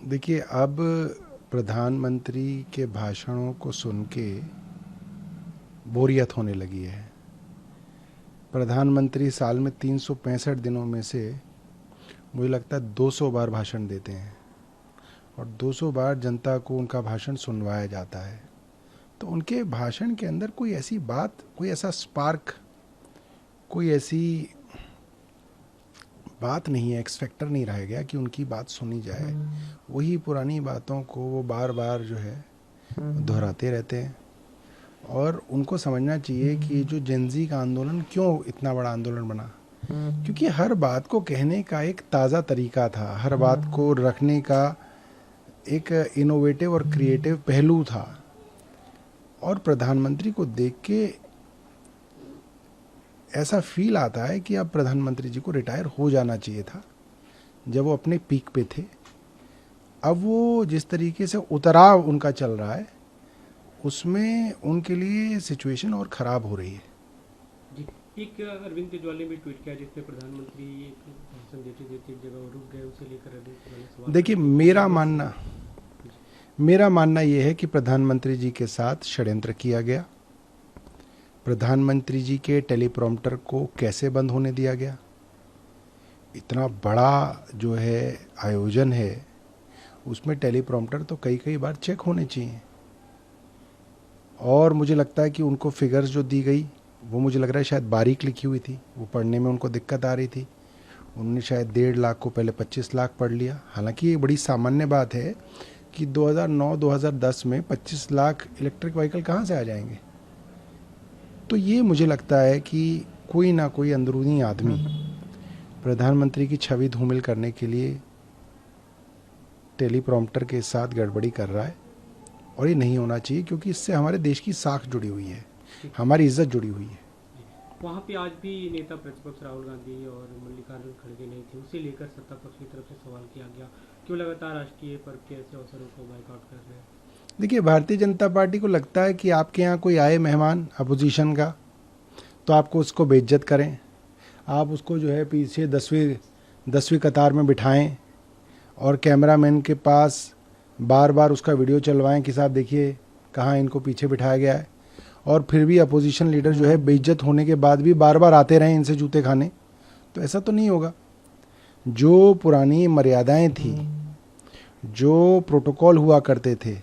देखिए, अब प्रधानमंत्री के भाषणों को सुन के बोरियत होने लगी है। प्रधानमंत्री साल में 365 दिनों में से मुझे लगता है 200 बार भाषण देते हैं और 200 बार जनता को उनका भाषण सुनवाया जाता है। तो उनके भाषण के अंदर कोई ऐसी बात, कोई ऐसा स्पार्क, कोई ऐसी बात नहीं है, एक्स फैक्टर नहीं रह गया कि उनकी बात सुनी जाए। वही पुरानी बातों को वो बार बार जो है दोहराते रहते हैं। और उनको समझना चाहिए कि जो जेनजी का आंदोलन क्यों इतना बड़ा आंदोलन बना, क्योंकि हर बात को कहने का एक ताज़ा तरीका था, हर बात को रखने का एक इनोवेटिव और क्रिएटिव पहलू था। और प्रधानमंत्री को देख के ऐसा फील आता है कि अब प्रधानमंत्री जी को रिटायर हो जाना चाहिए था जब वो अपने पीक पे थे। अब वो जिस तरीके से उतराव उनका चल रहा है उसमें उनके लिए सिचुएशन और ख़राब हो रही है। जी, एक अरविंद केजरीवाल ने भी ट्वीट किया जिसमें प्रधानमंत्री एक भाषण देते देते एक जगह रुक गए, उसे लेकर अरविंद केजरीवाल ने सवाल देखिए, मेरा मानना ये है कि प्रधानमंत्री जी के साथ षड्यंत्र किया गया। प्रधानमंत्री जी के टेलीप्रॉम्प्टर को कैसे बंद होने दिया गया? इतना बड़ा जो है आयोजन है, उसमें टेलीप्रॉम्प्टर तो कई कई बार चेक होने चाहिए। और मुझे लगता है कि उनको फिगर्स जो दी गई वो मुझे लग रहा है शायद बारीक लिखी हुई थी, वो पढ़ने में उनको दिक्कत आ रही थी। उन्होंने शायद 1.5 लाख को पहले 25 लाख पढ़ लिया। हालांकि ये बड़ी सामान्य बात है कि 2009-2010 में 25 लाख इलेक्ट्रिक व्हीकल कहाँ से आ जाएंगे। तो ये मुझे लगता है कि कोई ना कोई अंदरूनी आदमी प्रधानमंत्री की छवि धूमिल करने के लिए टेलीप्रॉम्प्टर के साथ गड़बड़ी कर रहा है। और ये नहीं होना चाहिए, क्योंकि इससे हमारे देश की साख जुड़ी हुई है, हमारी इज्जत जुड़ी हुई है। वहाँ पे आज भी नेता प्रतिपक्ष राहुल गांधी और मल्लिकार्जुन खड़गे नहीं थे, उसे लेकर सत्ता पक्ष की तरफ से सवाल किया गया क्यों लगातार राष्ट्रीय पर्व के ऐसे अवसरों को बाइकआउट कर रहे हैं। देखिए, भारतीय जनता पार्टी को लगता है कि आपके यहाँ कोई आए मेहमान अपोजिशन का तो आपको उसको बेइज्जत करें, आप उसको जो है पीछे 10वीं कतार में बिठाएं और कैमरामैन के पास बार बार उसका वीडियो चलवाएं कि साहब देखिए कहाँ इनको पीछे बिठाया गया है। और फिर भी अपोजिशन लीडर जो है बेइज्जत होने के बाद भी बार बार आते रहें इनसे जूते खाने, तो ऐसा तो नहीं होगा। जो पुरानी मर्यादाएं थी, जो प्रोटोकॉल हुआ करते थे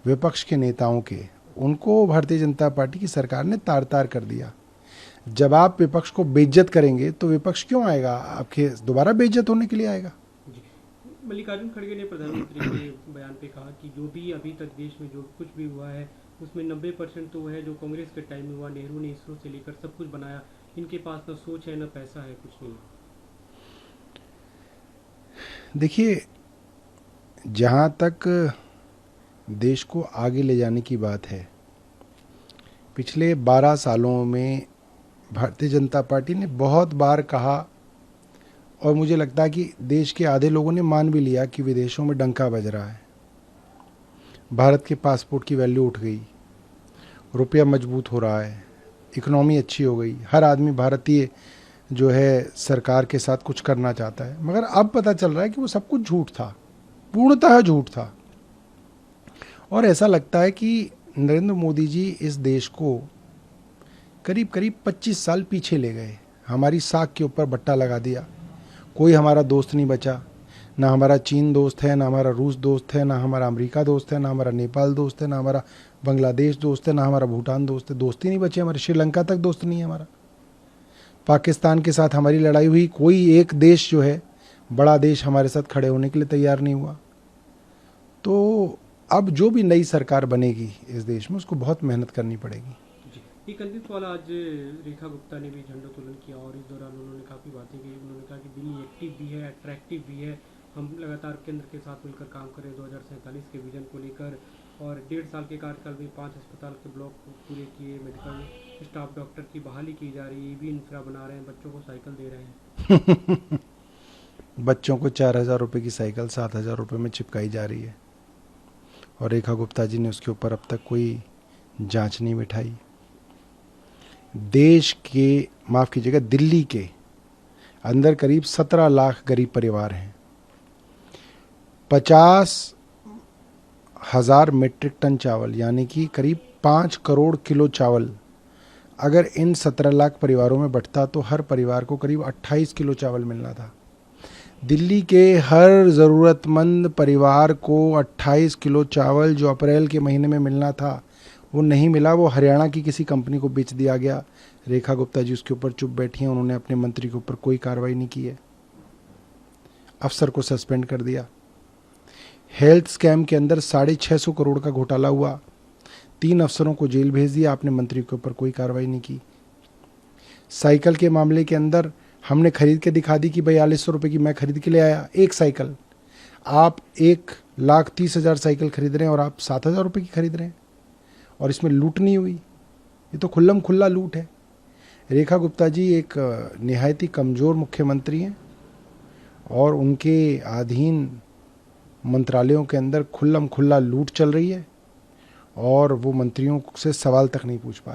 विपक्ष के नेताओं के, उनको भारतीय जनता पार्टी की सरकार ने तार तार कर दिया। जब आप विपक्ष को बेइज्जत करेंगे तो विपक्ष क्यों आएगा? आपके दोबारा बेइज्जत होने के लिए आएगा। मल्लिकार्जुन खड़गे ने प्रधानमंत्री के बयान पे कहा कि जो भी अभी तक देश में जो कुछ भी हुआ है उसमें 90% तो है जो कांग्रेस के टाइम में हुआ। नेहरू ने इसरो से लेकर सब कुछ बनाया, इनके पास न सोच है न पैसा है, कुछ नहीं। देखिए, जहाँ तक देश को आगे ले जाने की बात है, पिछले 12 सालों में भारतीय जनता पार्टी ने बहुत बार कहा और मुझे लगता है कि देश के आधे लोगों ने मान भी लिया कि विदेशों में डंका बज रहा है। भारत के पासपोर्ट की वैल्यू उठ गई, रुपया मजबूत हो रहा है, इकोनॉमी अच्छी हो गई, हर आदमी भारतीय जो है सरकार के साथ कुछ करना चाहता है। मगर अब पता चल रहा है कि वो सब कुछ झूठ था, पूर्णतः झूठ था। और ऐसा लगता है कि नरेंद्र मोदी जी इस देश को करीब करीब 25 साल पीछे ले गए, हमारी साख के ऊपर बट्टा लगा दिया। कोई हमारा दोस्त नहीं बचा, ना हमारा चीन दोस्त है, ना हमारा रूस दोस्त है, ना हमारा अमेरिका दोस्त है, ना हमारा नेपाल दोस्त है, ना हमारा बांग्लादेश दोस्त है, ना हमारा भूटान दोस्त है। दोस्त ही नहीं बचे हमारे, श्रीलंका तक दोस्त नहीं है हमारा। पाकिस्तान के साथ हमारी लड़ाई हुई, कोई एक देश जो है बड़ा देश हमारे साथ खड़े होने के लिए तैयार नहीं हुआ। तो अब जो भी नई सरकार बनेगी इस देश में, उसको बहुत मेहनत करनी पड़ेगी। एक अंतिम सवाल, आज रेखा गुप्ता ने भी झंडोत्तोलन किया और इस दौरान उन्होंने काफ़ी बातें की। उन्होंने कहा कि दिल्ली एक्टिव भी है, अट्रैक्टिव भी है, हम लगातार केंद्र के साथ मिलकर काम करें 2047 के विजन को लेकर। और 1.5 साल के कार्यकाल में 5 अस्पताल के ब्लॉक पूरे किए, मेडिकल स्टाफ डॉक्टर की बहाली की जा रही है, ईवी इंफ्रा बना रहे हैं, बच्चों को साइकिल दे रहे हैं। बच्चों को 4,000 रुपये की साइकिल 7,000 रुपये में चिपकाई जा रही है और रेखा गुप्ता जी ने उसके ऊपर अब तक कोई जांच नहीं बिठाई। देश के, माफ़ कीजिएगा, दिल्ली के अंदर करीब 17 लाख गरीब परिवार हैं। 50,000 मीट्रिक टन चावल, यानी कि करीब 5 करोड़ किलो चावल अगर इन 17 लाख परिवारों में बंटता तो हर परिवार को करीब 28 किलो चावल मिलना था। दिल्ली के हर ज़रूरतमंद परिवार को 28 किलो चावल जो अप्रैल के महीने में मिलना था वो नहीं मिला, वो हरियाणा की किसी कंपनी को बेच दिया गया। रेखा गुप्ता जी उसके ऊपर चुप बैठी हैं, उन्होंने अपने मंत्री के ऊपर कोई कार्रवाई नहीं की है, अफसर को सस्पेंड कर दिया। हेल्थ स्कैम के अंदर 650 करोड़ का घोटाला हुआ, 3 अफसरों को जेल भेज दिया, आपने मंत्री के ऊपर कोई कार्रवाई नहीं की। साइकिल के मामले के अंदर हमने खरीद के दिखा दी कि 4200 रुपये की मैं खरीद के ले आया एक साइकिल, आप 1,30,000 साइकिल खरीद रहे हैं और आप 7,000 रुपये की खरीद रहे हैं, और इसमें लूट नहीं हुई। ये तो खुल्लम खुल्ला लूट है। रेखा गुप्ता जी एक निहायत ही कमज़ोर मुख्यमंत्री हैं और उनके अधीन मंत्रालयों के अंदर खुल्लम खुल्ला लूट चल रही है और वो मंत्रियों से सवाल तक नहीं पूछ पा रहे।